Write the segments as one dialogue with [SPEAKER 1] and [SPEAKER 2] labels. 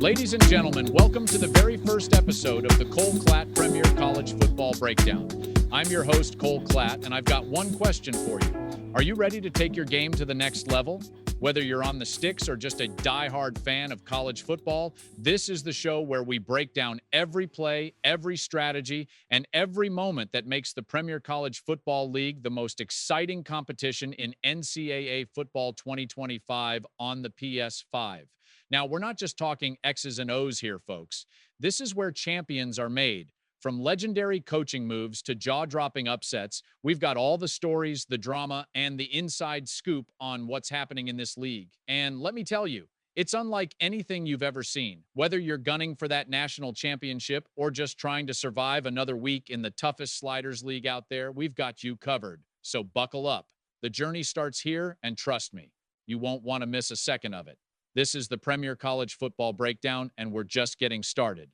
[SPEAKER 1] Ladies and gentlemen, welcome to the very first episode of the Klatt Premier College Football Breakdown. I'm your host, Klatt, and I've got one question for you. Are you ready to take your game to the next level? Whether you're on the sticks or just a die-hard fan of college football, this is the show where we break down every play, every strategy, and every moment that makes the Premier College Football League the most exciting competition in NCAA Football 2025 on the PS5. Now, we're not just talking X's and O's here, folks. This is where champions are made. From legendary coaching moves to jaw-dropping upsets, we've got all the stories, the drama, and the inside scoop on what's happening in this league. And let me tell you, it's unlike anything you've ever seen. Whether you're gunning for that national championship or just trying to survive another week in the toughest sliders league out there, we've got you covered. So buckle up. The journey starts here, and trust me, you won't want to miss a second of it. This is the Premier College Football Breakdown, and we're just getting started.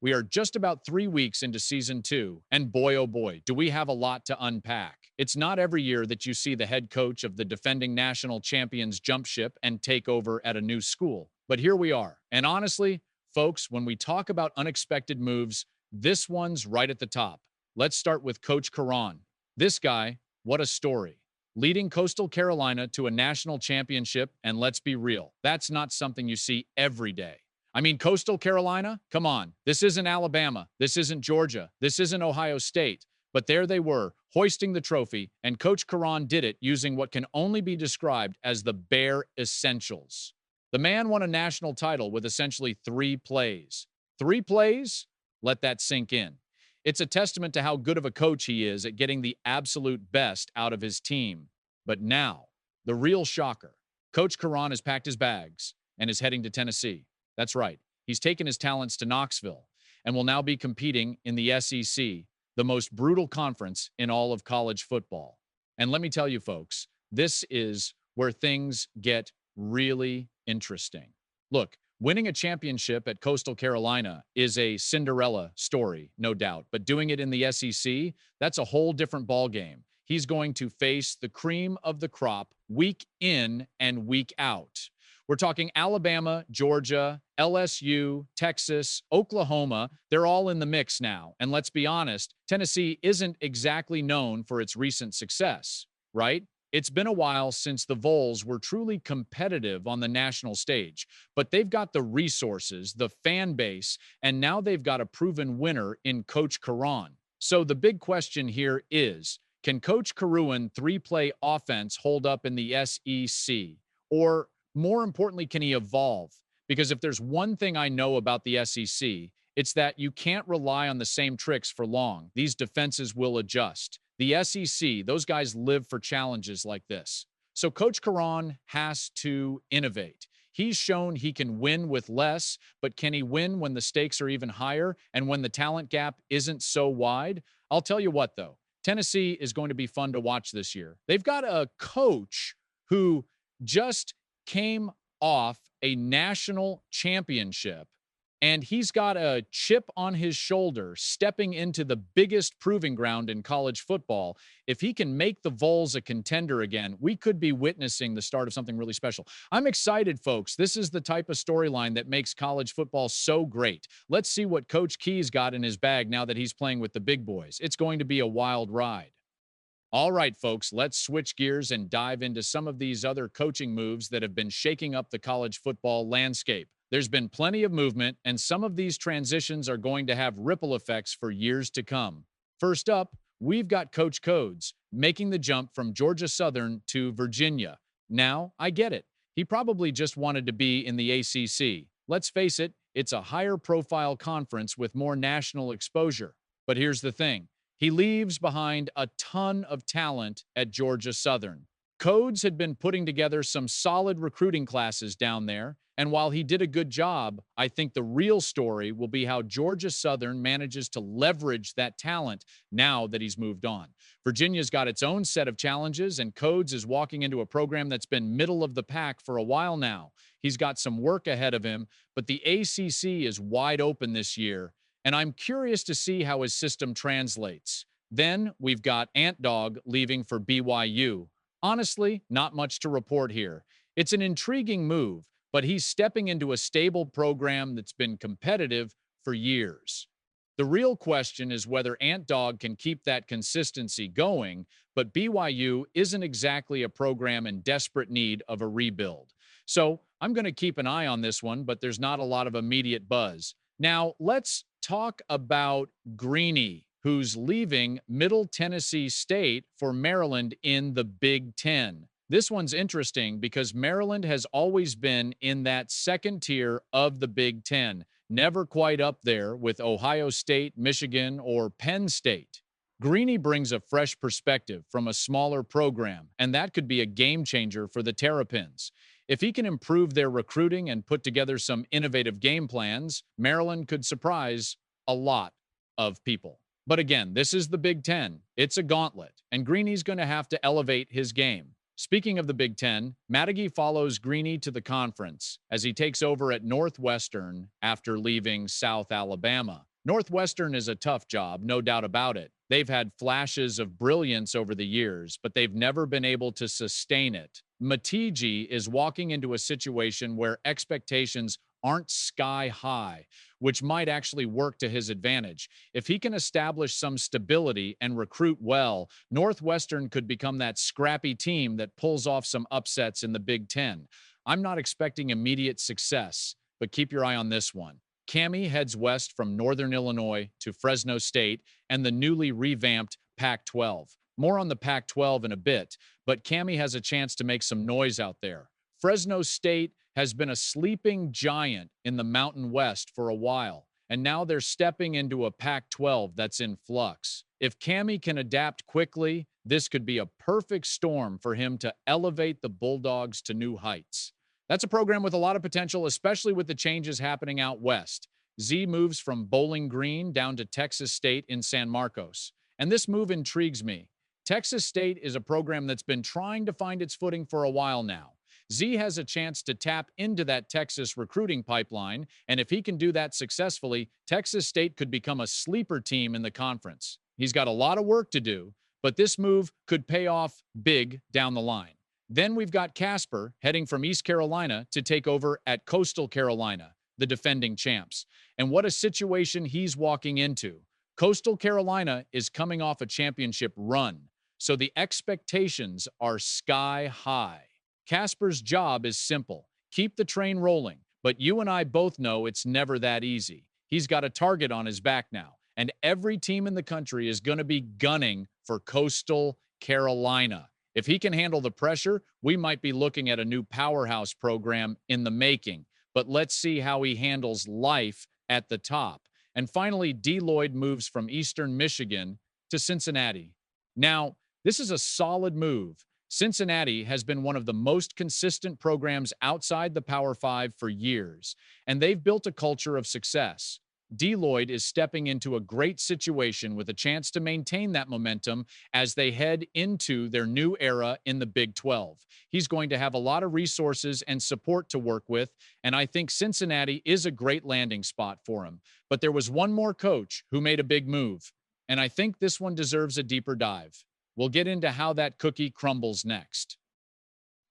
[SPEAKER 1] We are just about 3 weeks into Season 2, and boy, oh boy, do we have a lot to unpack. It's not every year that you see the head coach of the defending national champions jump ship and take over at a new school. But here we are. And honestly, folks, when we talk about unexpected moves, this one's right at the top. Let's start with Coach Caron. This guy, what a story. Leading Coastal Carolina to a national championship, and let's be real, that's not something you see every day. I mean, Coastal Carolina, come on. This isn't Alabama. This isn't Georgia. This isn't Ohio State. But there they were, hoisting the trophy, and Coach Caron did it using what can only be described as the bare essentials. The man won a national title with essentially 3 plays. 3 plays? Let that sink in. It's a testament to how good of a coach he is at getting the absolute best out of his team. But now, the real shocker. Coach Caron has packed his bags and is heading to Tennessee. That's right. He's taken his talents to Knoxville and will now be competing in the SEC, the most brutal conference in all of college football. And let me tell you, folks, this is where things get really interesting. Look, winning a championship at Coastal Carolina is a Cinderella story, no doubt. But doing it in the SEC, that's a whole different ballgame. He's going to face the cream of the crop week in and week out. We're talking Alabama, Georgia, LSU, Texas, Oklahoma. They're all in the mix now. And let's be honest, Tennessee isn't exactly known for its recent success, right? It's been a while since the Vols were truly competitive on the national stage, but they've got the resources, the fan base, and now they've got a proven winner in Coach Caron. So the big question here is, can Coach Caron 3-play offense hold up in the SEC? Or more importantly, can he evolve? Because if there's one thing I know about the SEC, it's that you can't rely on the same tricks for long. These defenses will adjust. The SEC, those guys live for challenges like this. So Coach Caron has to innovate. He's shown he can win with less, but can he win when the stakes are even higher and when the talent gap isn't so wide? I'll tell you what, though. Tennessee is going to be fun to watch this year. They've got a coach who just came off a national championship, and he's got a chip on his shoulder stepping into the biggest proving ground in college football. If he can make the Vols a contender again, we could be witnessing the start of something really special. I'm excited, folks. This is the type of storyline that makes college football so great. Let's see what Coach Key's got in his bag now that he's playing with the big boys. It's going to be a wild ride. All right, folks, let's switch gears and dive into some of these other coaching moves that have been shaking up the college football landscape. There's been plenty of movement, and some of these transitions are going to have ripple effects for years to come. First up, we've got Coach Codes making the jump from Georgia Southern to Virginia. Now, I get it. He probably just wanted to be in the ACC. Let's face it, it's a higher profile conference with more national exposure. But here's the thing. He leaves behind a ton of talent at Georgia Southern. Codes had been putting together some solid recruiting classes down there, and while he did a good job, I think the real story will be how Georgia Southern manages to leverage that talent now that he's moved on. Virginia's got its own set of challenges, and Codes is walking into a program that's been middle of the pack for a while now. He's got some work ahead of him, but the ACC is wide open this year, and I'm curious to see how his system translates. Then we've got Ant Dog leaving for BYU. Honestly, not much to report here. It's an intriguing move, but he's stepping into a stable program that's been competitive for years. The real question is whether Ant Dog can keep that consistency going, but BYU isn't exactly a program in desperate need of a rebuild. So I'm going to keep an eye on this one, but there's not a lot of immediate buzz. Now, let's talk about Greeny, who's leaving Middle Tennessee State for Maryland in the Big Ten. This one's interesting because Maryland has always been in that second tier of the Big Ten, never quite up there with Ohio State, Michigan, or Penn State. Greeny brings a fresh perspective from a smaller program, and that could be a game changer for the Terrapins. If he can improve their recruiting and put together some innovative game plans, Maryland could surprise a lot of people. But again, this is the Big Ten. It's a gauntlet, and Greeny's going to have to elevate his game. Speaking of the Big Ten, Mattegey follows Greeny to the conference as he takes over at Northwestern after leaving South Alabama. Northwestern is a tough job, no doubt about it. They've had flashes of brilliance over the years, but they've never been able to sustain it. Mattegey is walking into a situation where expectations aren't sky high, which might actually work to his advantage. If he can establish some stability and recruit well, Northwestern could become that scrappy team that pulls off some upsets in the Big Ten. I'm not expecting immediate success, but keep your eye on this one. Cammy heads west from Northern Illinois to Fresno State and the newly revamped Pac-12. More on the Pac-12 in a bit, but Cammy has a chance to make some noise out there. Fresno State has been a sleeping giant in the Mountain West for a while, and now they're stepping into a Pac-12 that's in flux. If Cammy can adapt quickly, this could be a perfect storm for him to elevate the Bulldogs to new heights. That's a program with a lot of potential, especially with the changes happening out west. Z moves from Bowling Green down to Texas State in San Marcos, and this move intrigues me. Texas State is a program that's been trying to find its footing for a while now. Z has a chance to tap into that Texas recruiting pipeline, and if he can do that successfully, Texas State could become a sleeper team in the conference. He's got a lot of work to do, but this move could pay off big down the line. Then we've got Casper heading from East Carolina to take over at Coastal Carolina, the defending champs. And what a situation he's walking into. Coastal Carolina is coming off a championship run, so the expectations are sky high. Casper's job is simple. Keep the train rolling, but you and I both know it's never that easy. He's got a target on his back now, and every team in the country is going to be gunning for Coastal Carolina. If he can handle the pressure, we might be looking at a new powerhouse program in the making. But let's see how he handles life at the top. And finally, D. Lloyd moves from Eastern Michigan to Cincinnati. Now, this is a solid move. Cincinnati has been one of the most consistent programs outside the Power Five for years, and they've built a culture of success. D. Lloyd is stepping into a great situation with a chance to maintain that momentum as they head into their new era in the Big 12. He's going to have a lot of resources and support to work with, and I think Cincinnati is a great landing spot for him. But there was one more coach who made a big move, and I think this one deserves a deeper dive. We'll get into how that cookie crumbles next.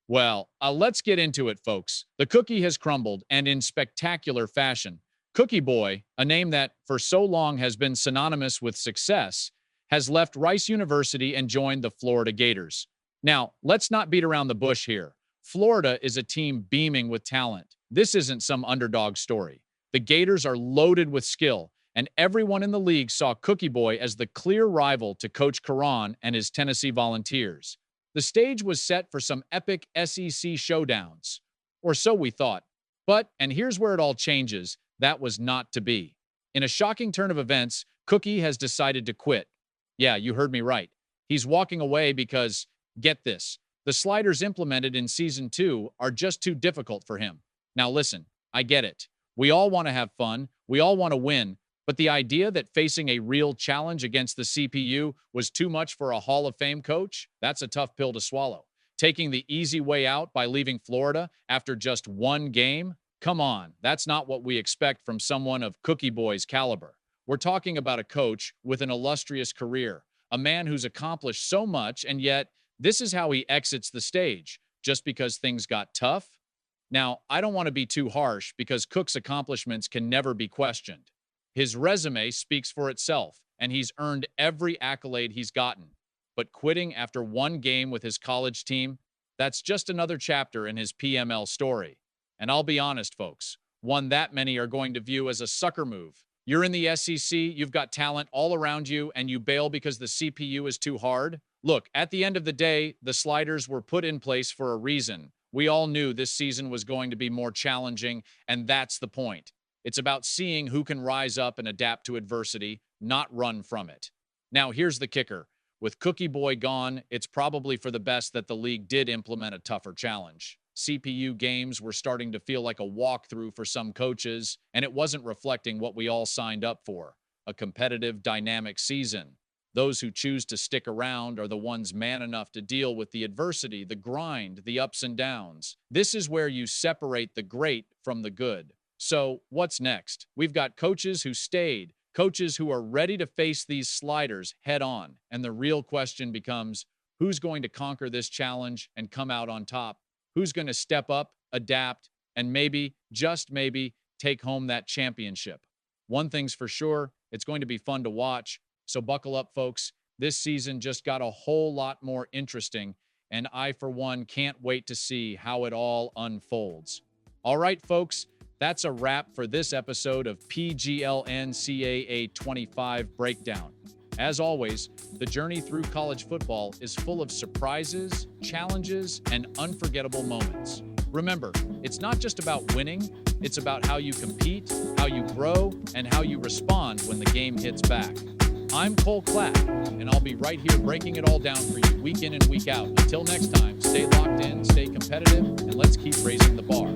[SPEAKER 1] Well, let's get into it, folks. The cookie has crumbled, and in spectacular fashion. Cookie Boy, a name that for so long has been synonymous with success, has left Rice University and joined the Florida Gators. Now, let's not beat around the bush here. Florida is a team beaming with talent. This isn't some underdog story. The Gators are loaded with skill, and everyone in the league saw Cookie Boy as the clear rival to Coach Caron and his Tennessee Volunteers. The stage was set for some epic SEC showdowns, or so we thought. But, and here's where it all changes, that was not to be. In a shocking turn of events, Cookie has decided to quit. Yeah, you heard me right. He's walking away because, get this, the sliders implemented in Season 2 are just too difficult for him. Now listen, I get it. We all want to have fun. We all want to win. But the idea that facing a real challenge against the CPU was too much for a Hall of Fame coach, that's a tough pill to swallow. Taking the easy way out by leaving Florida after just one game? Come on, that's not what we expect from someone of Cookie Boy's caliber. We're talking about a coach with an illustrious career, a man who's accomplished so much, and yet this is how he exits the stage, just because things got tough? Now, I don't want to be too harsh because Cook's accomplishments can never be questioned. His resume speaks for itself, and he's earned every accolade he's gotten. But quitting after one game with his college team, that's just another chapter in his PML story. And I'll be honest, folks, one that many are going to view as a sucker move. You're in the SEC, you've got talent all around you, and you bail because the CPU is too hard? Look, at the end of the day, the sliders were put in place for a reason. We all knew this season was going to be more challenging, and that's the point. It's about seeing who can rise up and adapt to adversity, not run from it. Now, here's the kicker. With Cookie Boy gone, it's probably for the best that the league did implement a tougher challenge. CPU games were starting to feel like a walkthrough for some coaches, and it wasn't reflecting what we all signed up for, a competitive, dynamic season. Those who choose to stick around are the ones man enough to deal with the adversity, the grind, the ups and downs. This is where you separate the great from the good. So, what's next? We've got coaches who stayed, coaches who are ready to face these sliders head on. And the real question becomes, who's going to conquer this challenge and come out on top? Who's going to step up, adapt, and maybe, just maybe, take home that championship? One thing's for sure, it's going to be fun to watch. So buckle up, folks. This season just got a whole lot more interesting, and I, for one, can't wait to see how it all unfolds. All right, folks, that's a wrap for this episode of PGL NCAA 25 Breakdown. As always, the journey through college football is full of surprises, challenges, and unforgettable moments. Remember, it's not just about winning, it's about how you compete, how you grow, and how you respond when the game hits back. I'm Cole Klatt, and I'll be right here breaking it all down for you week in and week out. Until next time, stay locked in, stay competitive, and let's keep raising the bar.